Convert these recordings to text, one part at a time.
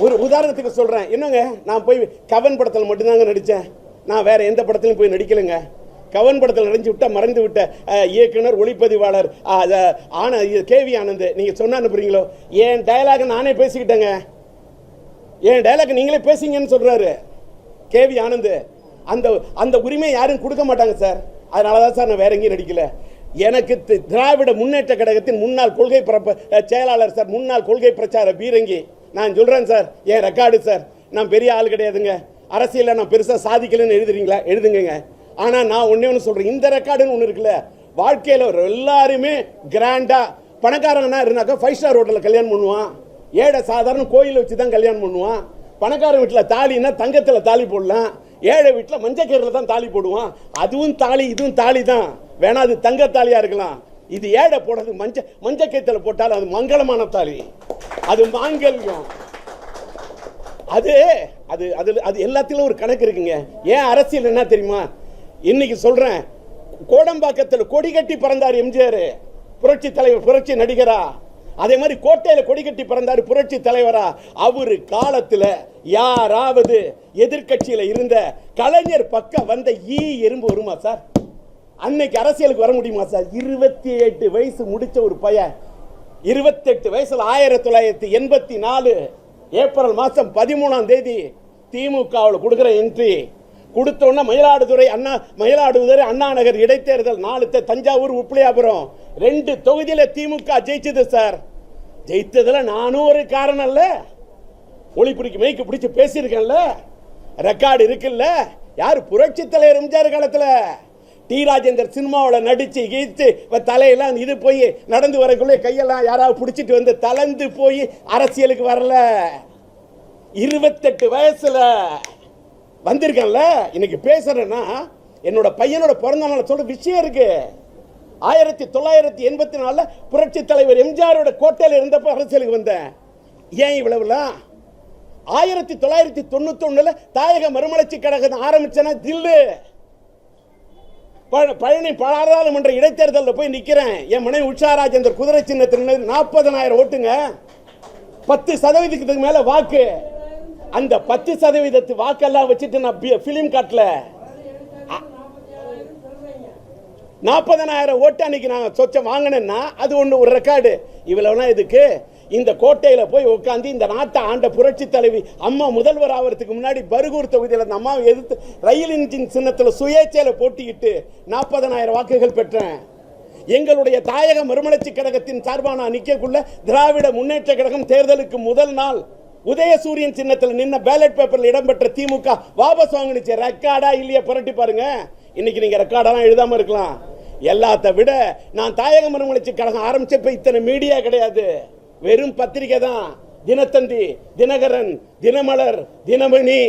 ஒரு உதாரணத்துக்கு சொல்றேன். என்னங்க, நான் போய் கவன் படத்தில் மட்டும்தாங்க நடிச்சேன். நான் வேற எந்த படத்திலும் போய் நடிக்கலைங்க. கவன் படத்தில் நடிச்சு விட்ட மறைந்து விட்ட இயக்குனர் ஒளிப்பதிவாளர் கேவி ஆனந்த், நீங்க சொன்னா அனுப்புறீங்களோ? என் டயலாக் நானே பேசிக்கிட்டேங்க. என் டயலாக் நீங்களே பேசிங்கன்னு சொல்றாரு கேவி ஆனந்த். அந்த உரிமை யாரும் கொடுக்க மாட்டாங்க சார். அதனாலதான் சார் நான் வேற எங்கேயும் நடிக்கல. எனக்கு திராவிட முன்னேற்ற கழகத்தின் முன்னாள் கொள்கை செயலாளர் சார், முன்னாள் கொள்கை பிரச்சார பீரங்கி. நான் சொல்றேன் சார், என் ரெக்கார்டு சார். நான் பெரிய ஆள் கிடையாதுங்க. அரசியலில் நான் பெருசாக சாதிக்கலன்னு எழுதுறீங்களா? எழுதுங்க. ஆனால் நான் ஒன்று சொல்கிறேன், இந்த ரெக்கார்டுன்னு ஒன்று இருக்குல்ல, வாழ்க்கையில் எல்லாருமே கிராண்டாக பணக்காரங்கன்னா இருந்தாக்கா 5 ஸ்டார் ஹோட்டலில் கல்யாணம் பண்ணுவான். ஏழை சாதாரண கோயிலை வச்சு தான் கல்யாணம் பண்ணுவான். பணக்காரன் வீட்டில் தாலின்னா தங்கத்தில் தாலி போடலாம். ஏழை வீட்டில் மஞ்சக்கீரில் தான் தாலி போடுவான். அதுவும் தாலி, இதுவும் தாலி தான். வேணா அது தங்க தாலியாக இருக்கலாம். இது ஏழை போடுறது மஞ்சக்கீரத்தில் போட்டாலும் அது மங்களமான தாலி, அது மாங்கல்யம். அது அது அது அது எல்லாத்திலும் ஒரு கணக்கு இருக்குங்க. ஏன் அரசியல் என்ன தெரியுமா? இன்னைக்கு சொல்றேன், கோடம்பாக்கத்தில் கொடி கட்டி பறந்தார் எம்ஜிஆர், புரட்சி தலைவர், புரட்சி நடிகரா. அதே மாதிரி கோட்டையில கொடி கட்டி பறந்தார் புரட்சி தலைவரா. அவரு காலத்தில் யாராவது எதிர்கட்சியில இருந்த கலைஞர் பக்கம் வந்த எறும்பு வருமா சார்? அன்னைக்கு அரசியலுக்கு வர முடியுமா சார்? 28 வயசு முடிச்ச ஒரு பையன், 28 வயசுல 1984 ஏப்ரல் மாசம் 13ஆம் தேதி திமுகவில் கொடுக்கிற என்ட்ரி கொடுத்தோன்னா மயிலாடுதுறை அண்ணா நகர் இடைத்தேர்தல் 4 தஞ்சாவூர் உப்பிலியாபுரம் 2 தொகுதியில திமுக ஜெயிச்சது சார். ஜெயித்ததுல நானும் ஒரு காரணம் இல்ல. ஒளிபுரிக்கு மைக்கு பிடிச்சு பேசியிருக்கேன்ல, ரெக்கார்டு இருக்குல்ல. யாரு? புரட்சி தலைவர் எம்ஜிஆர் காலத்துல டி ராஜேந்தர் சினிமாவில் நடிச்சு கீழ்த்து தலையெல்லாம் இது போய் நடந்து வரக்குள்ளே கையெல்லாம் யாராவது பிடிச்சிட்டு வந்து தளர்ந்து போய் அரசியலுக்கு வரல. 28 வயசுல வந்திருக்கேன்ல. இன்னைக்கு பேசுறேன்னா என்னோட பையனோட பிறந்த நாள் சொல்ற விஷயம் இருக்கு. 1984 புரட்சி தலைவர் எம்ஜிஆரோட கோட்டையில் இருந்தப்ப அரசியலுக்கு வந்தேன். ஏன் இவ்வளவுலாம்? 1991 தாயக மறுமலர்ச்சி கழகம் ஆரம்பிச்சேன்னா தில்லு பழனி பாராளுமன்ற இடைத்தேர்தலில் போய் நிக்கிறேன். என் மனைவி உஷா ராஜேந்தர் குதிரை சின்னத்தில் 40,000 ஓட்டுங்க, 10% மேல வாக்கு. அந்த 10% வாக்கெல்லாம் வச்சுட்டு நான் பிலிம் காட்டல. 40,000 ஓட்டு அன்னைக்கு நான் சொச்சம் வாங்கினேன்னா அது ஒன்று ஒரு ரெக்கார்டு. இவ்வளவுனா இதுக்கு இந்த கோட்டையில போய் உட்காந்து இந்த நாட்டை ஆண்ட புரட்சி தலைவி அம்மா முதல்வர் ஆகிறதுக்கு முன்னாடி பருகூர் தொகுதியில் அந்த அம்மாவை எதிர்த்து ரயில் இன்ஜின் சின்னத்தில் சுயேட்சையில போட்டியிட்டு 40,000 வாக்குகள் பெற்றேன். எங்களுடைய தாயக மறுமலர்ச்சி கழகத்தின் சார்பாக நான் நிற்கக்குள்ள திராவிட முன்னேற்ற கழகம் தேர்தலுக்கு முதல் நாள் உதயசூரியன் சின்னத்தில் நின்ன பேலட் பேப்பரில் இடம்பெற்ற திமுக வாபஸ் வாங்கினுச்சு. ரெக்கார்டா இல்லையா புரட்டி பாருங்க. இன்னைக்கு நீங்க ரெக்கார்டெல்லாம் எழுதாம இருக்கலாம். எல்லாத்த விட நான் தாயக மறுமலர்ச்சி கழகம் ஆரம்பிச்சப்ப இத்தனை மீடியா கிடையாது, வெறும் பத்திரிகை தான். தினத்தந்தி, தினகரன், தினமலர், தினமணி,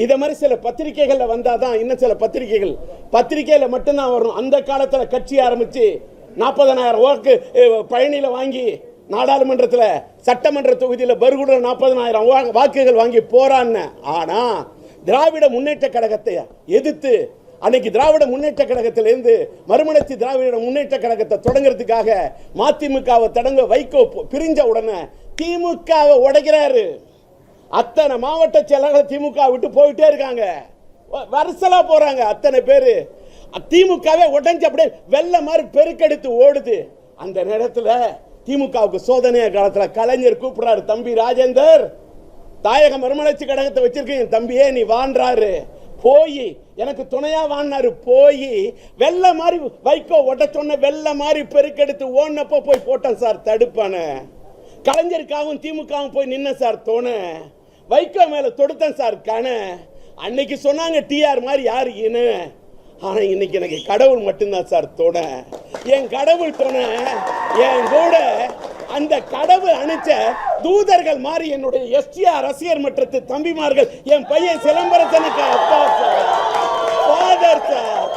இத மாதிரி சில பத்திரிகைகள்ல வந்தாதான் இன்னும் சில பத்திரிகையில மட்டும்தான் வரும். அந்த காலத்துல கட்சி ஆரம்பிச்சு 40,000 வாக்கு பழனியில வாங்கி நாடாளுமன்றத்தில் சட்டமன்ற தொகுதியில் பருகுட 40,000 வாக்குகள் வாங்கி போறான்னு. ஆனா திராவிட முன்னேற்ற கழகத்தை எதிர்த்து அன்னைக்கு திராவிட முன்னேற்ற கழகத்திலிருந்து மறுமலர்ச்சி திராவிட முன்னேற்ற கழகத்தை தொடங்குறதுக்காக மதிமுகவை தொடங்க வைகோ பிரிஞ்ச உடனே திமுகவை உடைக்கிறாரு. அத்தனை மாவட்ட செயலாளர்கள் திமுக விட்டு போயிட்டே இருக்காங்க, வருசலா போறாங்க. அத்தனை பேரு திமுகவே உடைஞ்சு அப்படியே வெள்ள மாதிரி பெருக்கெடுத்து ஓடுது. அந்த நேரத்தில் திமுகவுக்கு சோதனை காலத்தில் கலைஞர் கூப்பிடுறாரு, தம்பி ராஜேந்தர் தாயக மறுமலர்ச்சி கழகத்தை வச்சிருக்கேன் என் தம்பியே நீ வான்றாரு. போய் எனக்கு துணையா வாங்கினாரு. போய் வெள்ள மாதிரி வைகோ ஒட்ட சொன்ன வெள்ள மாதிரி பெருக்கெடுத்து ஓடினப்போ போய் போட்டேன் சார் தடுப்பான. கலைஞருக்காகவும் திமுகவும் போய் நின்ன சார் தோணை. வைகோ மேல தொடுத்தேன் சார் கண. அன்னைக்கு சொன்னாங்க டிஆர் மாதிரி யாரு இனு. ஆனா இன்னைக்கு எனக்கு கடவுள் மட்டும்தான் சார் துணை. என் கடவுள் துணை. என் கூட அந்த கடவுள் அனுப்பிச்ச தூதர்கள் மாதிரி என்னுடைய எஸ்டிஆர் ரசிகர் மன்றத்து தம்பிமார்கள் என் பையன் சிலம்பரசனுக்கு அப்பா சார், ஃபாதர் சார்.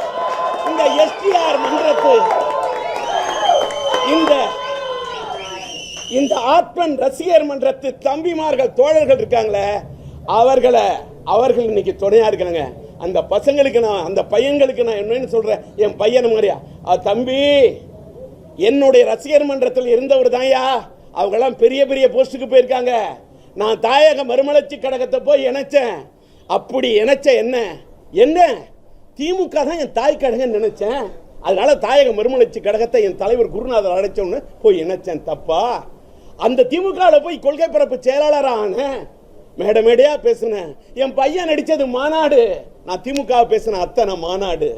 இந்த எஸ்டிஆர் மன்றத்து இந்த ஆத்மன் ரசிகர் மன்றத்து தம்பிமார்கள் தோழர்கள் இருக்காங்களே, அவர்கள் இன்னைக்கு துணையா இருக்காங்க. அந்த பசங்களுக்கு நான், அந்த பையன்களுக்கு நான் என்னன்னு சொல்றேன், என் பையன் மாதிரியா தம்பி என்னுடைய ரசிகர் மன்றத்தில் இருந்தவர் தான்யா. அவங்கெல்லாம் பெரிய பெரிய போஸ்டுக்கு போயிருக்காங்க. நான் தாயக மறுமலர்ச்சி கழகத்தை போய் இணைச்சேன். அப்படி இணைச்ச என்ன திமுக தான் என் தாய் கழகம் நினைச்சேன். அதனால தாயக மறுமலர்ச்சி கழகத்தை என் தலைவர் குருநாதர் அழைச்சோன்னு போய் இணைச்சேன். தப்பா? அந்த திமுக போய் கொள்கை பரப்பு செயலாளரான மேடையா பேசுனேன். என் பையன் நடிச்சது மாநாடு, நான் திமுக பேசின அத்தனை மாநாடு.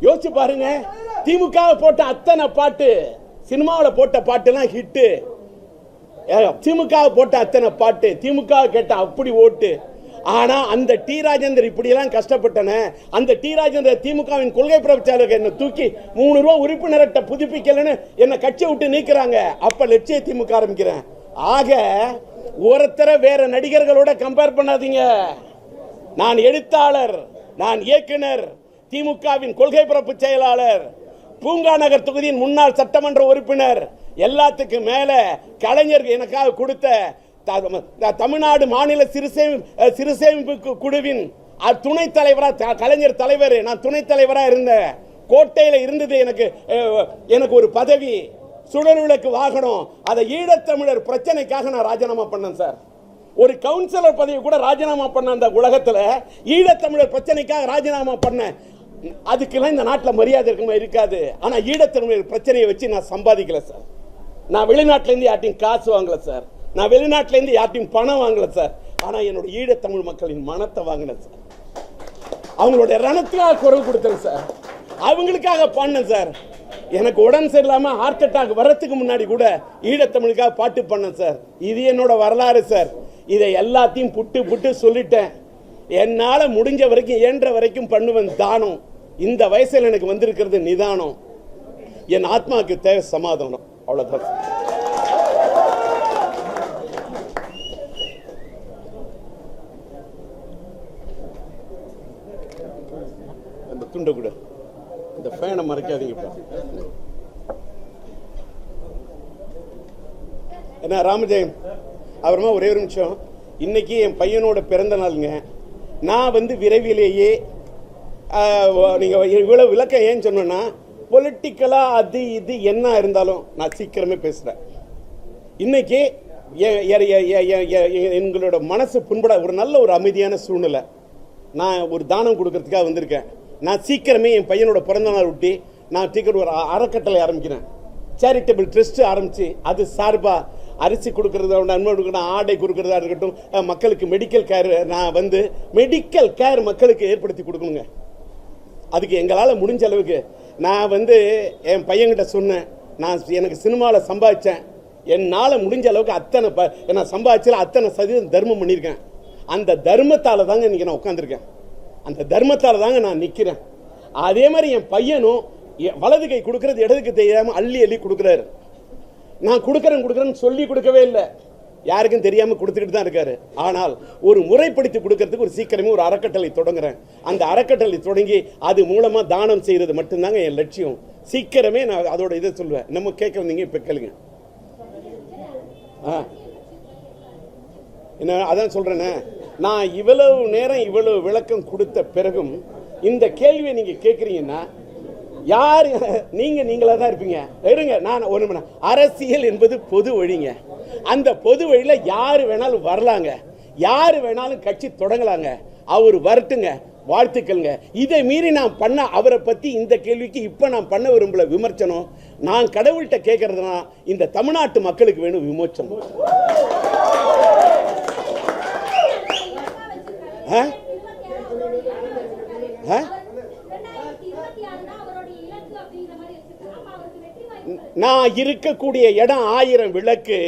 யோசிச்சு பாருங்க. திமுக போட்ட அத்தனை பாட்டு, சினிமாவில் போட்ட பாட்டுலாம் ஹிட்டு. திமுக போட்ட அத்தனை பாட்டு திமுக கேட்ட அப்படி ஓட்டு. ஆனா அந்த டி ராஜேந்தர் இப்படி எல்லாம் கஷ்டப்பட்டன. அந்த டி ராஜேந்தர் திமுகவின் கொள்கை பிரச்சாரக என்ன தூக்கி 3 ரூபா உறுப்பினர்கிட்ட புதுப்பிக்கலன்னு என்ன கட்சியை விட்டு நீக்கிறாங்க. அப்ப லட்சிய திமுக ஆரம்பிக்கிறேன். ஆக ஒருத்தர வேற நடிகர்களோட கம்பேர் பண்ணாதீங்க. நான் எழுத்தாளர், நான் இயக்குனர், திமுகவின் கொள்கை பரப்பு செயலாளர், பூங்கா நகர் தொகுதியின் முன்னாள் சட்டமன்ற உறுப்பினர், எல்லாத்துக்கும் மேல கலைஞர் எனக்காக கொடுத்த தமிழ்நாடு மாநில சிறுசேமிப்பு குழுவின் துணைத் தலைவரா, கலைஞர் தலைவர், நான் துணைத் தலைவரா இருந்தேன். கோட்டையில இருந்தது எனக்கு ஒரு பதவி, சுடர் விளக்கு வாகனம். அதை ஈழத்தமிழர் பிரச்சனைக்காக நான் ராஜினாமா பண்ணேன் சார். ஒரு கவுன்சிலர் பதவி கூட ராஜினாமா பண்ண அந்த உலகத்துல ஈழத்தமிழர் பிரச்சனைக்காக ராஜினாமா பண்ணேன். அதுக்கெல்லாம் இந்த நாட்டில் மரியாதை இருக்காது. ஆனா ஈழத்தமிழர் பிரச்சனையை வச்சு நான் சம்பாதிக்கல சார். நான் வெளிநாட்டில இருந்து யார்ட்டையும் காசு வாங்கல சார். நான் வெளிநாட்டில இருந்து யார்ட்டையும் பணம் வாங்கல சார். ஆனா என்னோட ஈழத்தமிழ் மக்களின் மனத்தை வாங்கினேன் சார். அவங்களுடைய ரணத்துக்காக குரல் கொடுத்தேன் சார். அவங்களுக்காக பண்ணேன் சார். எனக்கு உடம்பு சரியில்லாம ஹார்ட் அட்டாக் வர்றதுக்கு முன்னாடி கூட ஈழத்தமிழுக்காக பாட்டு பண்ணேன் சார். இது என்னோட வரலாறு சார். இதை எல்லாத்தையும் புட்டு சொல்லிட்டேன். என்னால முடிஞ்ச வரைக்கும் இயன்ற வரைக்கும் பண்ணுவேன் தானம். இந்த வயசுல எனக்கு வந்திருக்கிறது நிதானம். என் ஆத்மாவுக்கு தேவை சமாதானம். அவ்வளவுதான். அந்த துண்டை கூட இந்த ஃபேனை மறைக்காதீங்க. என்ன ராமஜெயம், அப்புறமா ஒரே ஒரு நிமிஷம். இன்னைக்கு என் பையனோட பிறந்த நாளுங்க. நான் விரைவிலேயே நீங்கள் இவ்வளோ விளக்கம் ஏன்னு சொன்னேன்னா, பொலிட்டிக்கலாக அது இது என்ன இருந்தாலும் நான் சீக்கிரமே பேசுகிறேன். இன்னைக்கு எங்களோட மனசு புண்பட ஒரு நல்ல ஒரு அமைதியான சூழ்நிலை. நான் ஒரு தானம் கொடுக்கறதுக்காக வந்திருக்கேன். நான் சீக்கிரமே என் பையனோட பிறந்த நாள் ஒட்டி நான் சீக்கிரம் ஒரு அறக்கட்டளை ஆரம்பிக்கிறேன். சேரிட்டபிள் ட்ரஸ்ட் ஆரம்பித்து அது சார்பாக அரிசி கொடுக்கறதா, நன்மை கொடுக்கணும், ஆடை கொடுக்கறதா இருக்கட்டும், மக்களுக்கு மெடிக்கல் கேர், நான் மெடிக்கல் கேர் மக்களுக்கு ஏற்படுத்தி கொடுக்கணுங்க. அதுக்கு எங்களால் முடிஞ்ச அளவுக்கு நான் என் பையன்கிட்ட சொன்னேன், நான் எனக்கு சினிமாவில் சம்பாதிச்சேன், என்னால் முடிஞ்ச அளவுக்கு அத்தனை நான் சம்பாதிச்சால அத்தனை சதவீதம் தர்மம் பண்ணியிருக்கேன். அந்த தர்மத்தால் தாங்க இன்றைக்கி நான் உட்காந்துருக்கேன். அந்த தர்மத்தால் தாங்க நான் நிற்கிறேன். அதே மாதிரி என் பையனும் வலது கை கொடுக்கறது இடது கை தெரியாமல் அள்ளி கொடுக்குறாரு. நான் கொடுக்குறேன்னு சொல்லி கொடுக்கவே இல்லை, யாருக்கும் தெரியாமல் கொடுத்துக்கிட்டு தான் இருக்காரு. ஆனால் ஒரு முறைப்படுத்தி கொடுக்கறதுக்கு ஒரு சீக்கிரமே ஒரு அறக்கட்டளை தொடங்குறேன். அந்த அறக்கட்டளை தொடங்கி அது மூலமாக தானம் செய்கிறது மட்டும்தாங்க என் லட்சியம். சீக்கிரமே நான் அதோட இதை சொல்லுவேன். நம்ம கேட்க வந்தீங்க, இப்போ கேளுங்க. என்ன அதான் சொல்றேனே, நான் இவ்வளவு நேரம் இவ்வளவு விளக்கம் கொடுத்த பிறகும் இந்த கேள்வியை நீங்க கேட்குறீங்கன்னா யார் நீங்களா தான் இருப்பீங்க. இருங்க, நான் ஒன்று, அரசியல் என்பது பொது வழிங்க. அந்த பொது வழியில யாரு வேணாலும் வரலாங்க, யாரு வேணாலும் கட்சி தொடங்கலாங்க. அவர் வரட்டுங்க, வாழ்த்துக்கள்ங்க. இதை மீறி நான் பண்ண அவரை பத்தி இந்த கேள்விக்கு இப்ப நான் பண்ண விரும்பல விமர்சனம். நான் கடவுள்கிட்ட கேட்கறதுனா இந்த தமிழ்நாட்டு மக்களுக்கு வேணும் விமோச்சனம். நான் இருக்கக்கூடிய இடம் 1000 விளக்கு,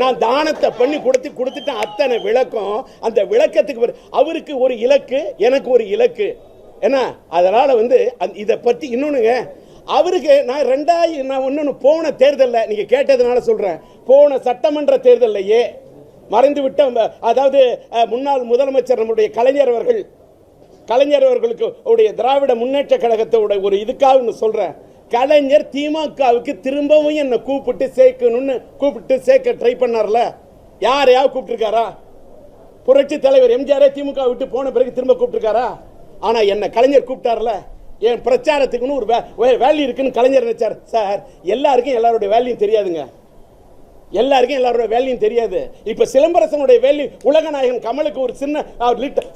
நான் தானத்தை பண்ணி கொடுத்துட்டேன். அத்தனை விளக்கம், அந்த விளக்கத்துக்கு அவருக்கு ஒரு இலக்கு, எனக்கு ஒரு இலக்கு என்ன. அதனால இதை பத்தி இன்னொன்னுங்க, அவருக்கு நான் இன்னொன்னு போன தேர்தலில் நீங்க கேட்டதுனால சொல்றேன், போன சட்டமன்ற தேர்தலையே மறைந்து விட்ட, அதாவது முன்னாள் முதலமைச்சர் நம்முடைய கலைஞர் அவர்களுக்கு உடைய திராவிட முன்னேற்ற கழகத்தோட ஒரு இதுக்காக சொல்றேன். கலைஞர் திமுகவுக்கு திரும்பவும் என்ன கூப்பிட்டு சேர்க்க ட்ரை பண்ணார்ல, யாரையாவது கூப்பிட்டுருக்காரா? புரட்சி தலைவர் எம்ஜிஆர் திமுக விட்டு போன பிறகு திரும்ப கூப்பிட்டுருக்காரா? ஆனா என்ன கலைஞர் கூப்பிட்டார்ல, என் பிரச்சாரத்துக்குன்னு ஒரு வேல்யூ இருக்குன்னு கலைஞர் நினைச்சார். சார், எல்லாருக்கும் எல்லாருடைய வேல்யூ தெரியாதுங்க, எல்லாருக்கும் எல்லாரோட வேல்யூ தெரியாது. இப்ப சிலம்பரசனுடைய வேல்யூ உலகநாயகன் கமலுக்கு ஒரு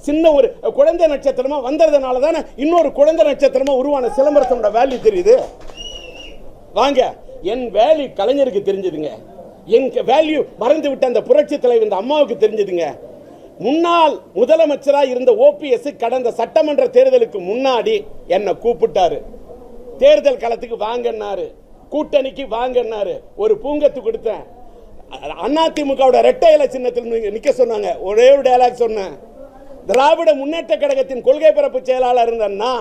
சின்ன ஒரு குழந்தை நட்சத்திரமா வந்ததுனால தானே இன்னொரு குழந்தை நட்சத்திரமா உருவான சிலம்பரசனோட வேல்யூ தெரியுது. வாங்க, என் வேல்யூ கலைஞருக்கு தெரிஞ்சதுங்க, என் வேல்யூ மறைந்து விட்ட அந்த புரட்சி தலைவர் இந்த அம்மாவுக்கு தெரிஞ்சதுங்க. முன்னாள் முதலமைச்சரா இருந்த ஓபிஎஸ் கடந்த சட்டமன்ற தேர்தலுக்கு முன்னாடி என்ன கூப்பிட்டாரு, தேர்தல் களத்துக்கு வாங்கன்னாரு, கூட்டணிக்கு வாங்கன்னாரு, ஒரு பூங்கத்து கொடுத்தேன். அதிமுகவோட இரட்டை இலை சின்னத்தில் நிக்க சொன்னாங்க. ஒரே ஒரு டயலாக் சொன்னேன், திராவிட முன்னேற்ற கழகத்தின் கொள்கை பரப்பு செயலாளர் இருந்தேன்னா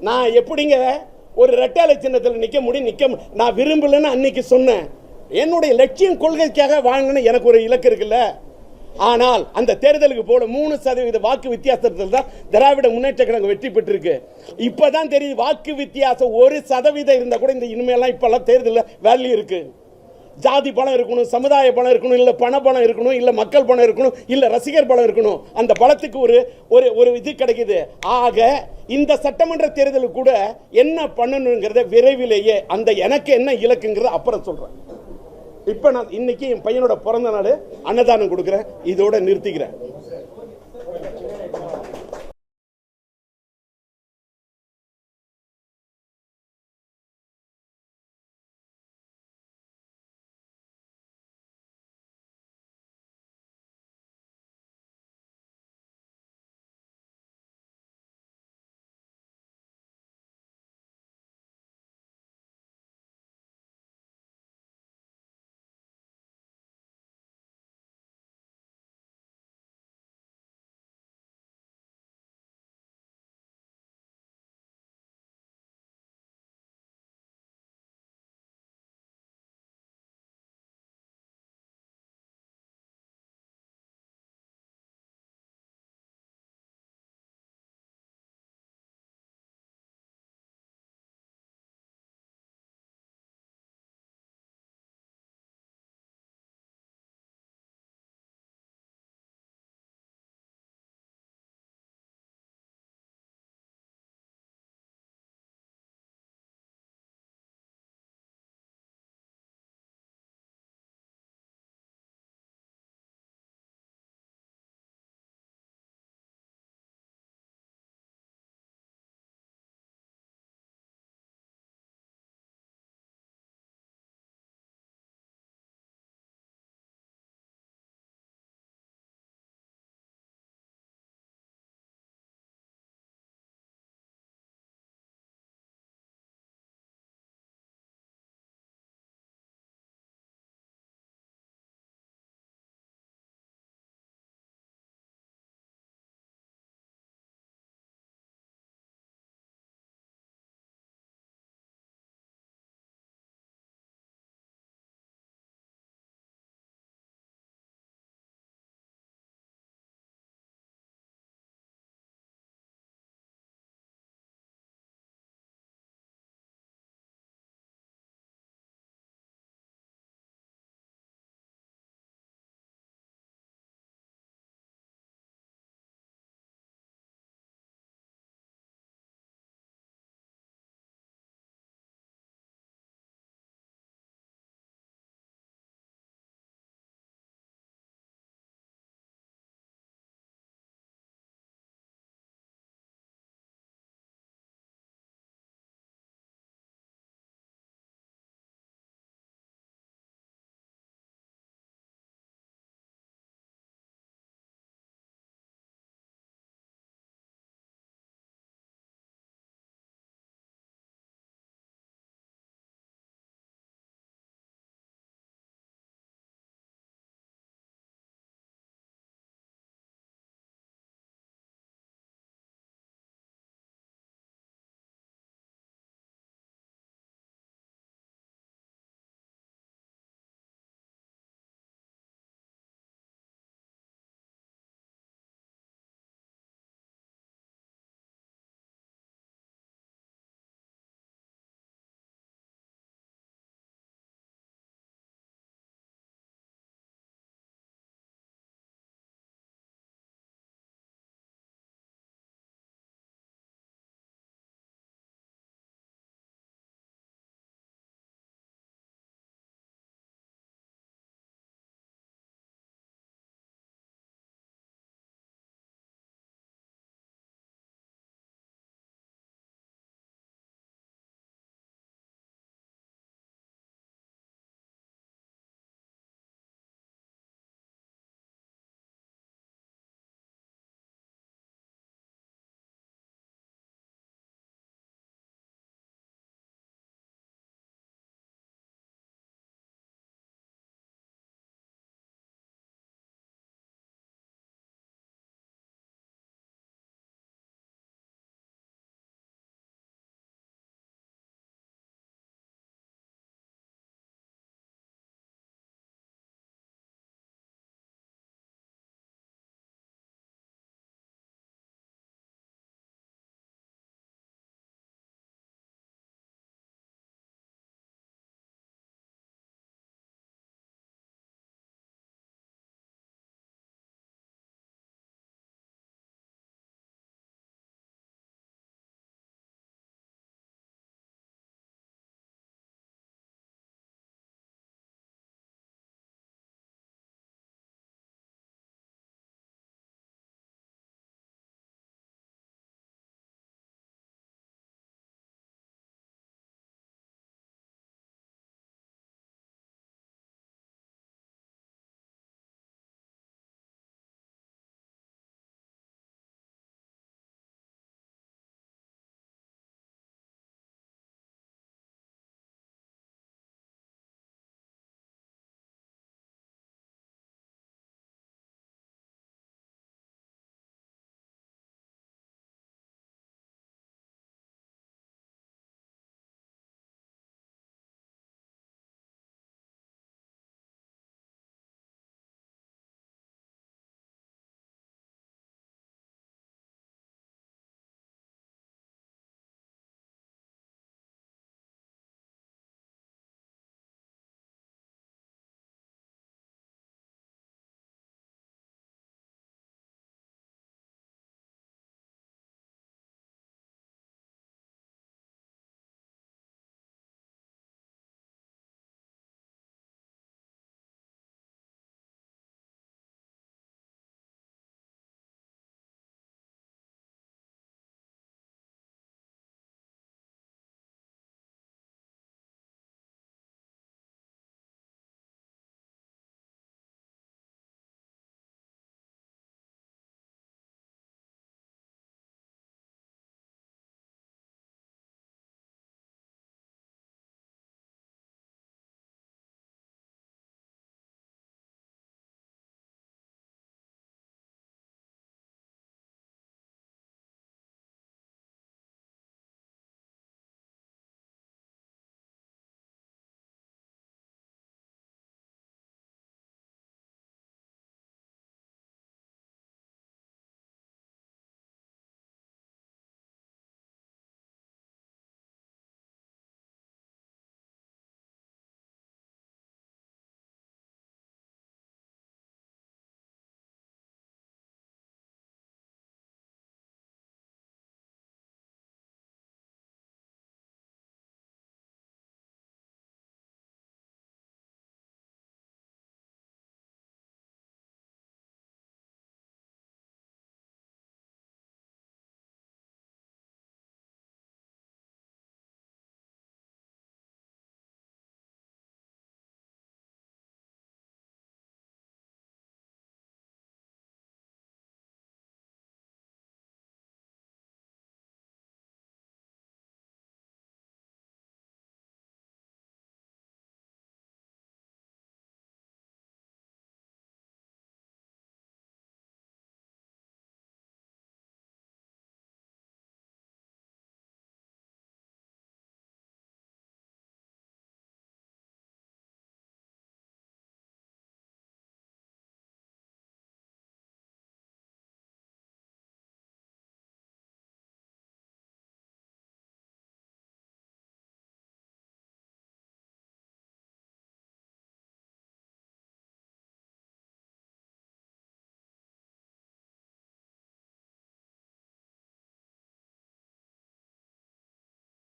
நான் எப்படிங்க ஒரு இரட்டை இலை சின்னத்தில் நிக்க முடியும்? நான் விரும்பலன்னு அன்னைக்கு சொன்னேன். என்னுடைய லட்சியம் கொள்கைக்காக வாங்கணும், எனக்கு ஒரு இலக்கு இருக்குல்ல. ஆனால் அந்த தேர்தலுக்கு போல 3% வாக்கு வித்தியாசத்தில் தான் திராவிட முன்னேற்ற கழகம் வெற்றி பெற்றிருக்கு. இப்பதான் தெரியுது, வாக்கு வித்தியாசம் 1% இருந்தா கூட இந்த இனிமேலாம் இப்பெல்லாம் தேர்தலில் வேல்யூ இருக்கு. ஜாதி பலம் இருக்கணும், சமுதாய பலம் இருக்கணும், இல்ல பண பலம் இருக்கணும், இல்ல மக்கள் பலம் இருக்கணும், இல்ல ரசிகர் பலம் இருக்கணும். அந்த பலத்துக்கு ஒரு இது கிடைக்குது. ஆக இந்த சட்டமன்ற தேர்தலுக்கு கூட என்ன பண்ணணுங்கிறத விரைவிலேயே அந்த எனக்கு என்ன இலக்குங்கிறத அப்புறம் சொல்றேன். இப்ப நான் இன்னைக்கு என் பையனோட பிறந்த நாள், அன்னதானம் கொடுக்குறேன், இதோட நிறுத்திக்கிறேன்.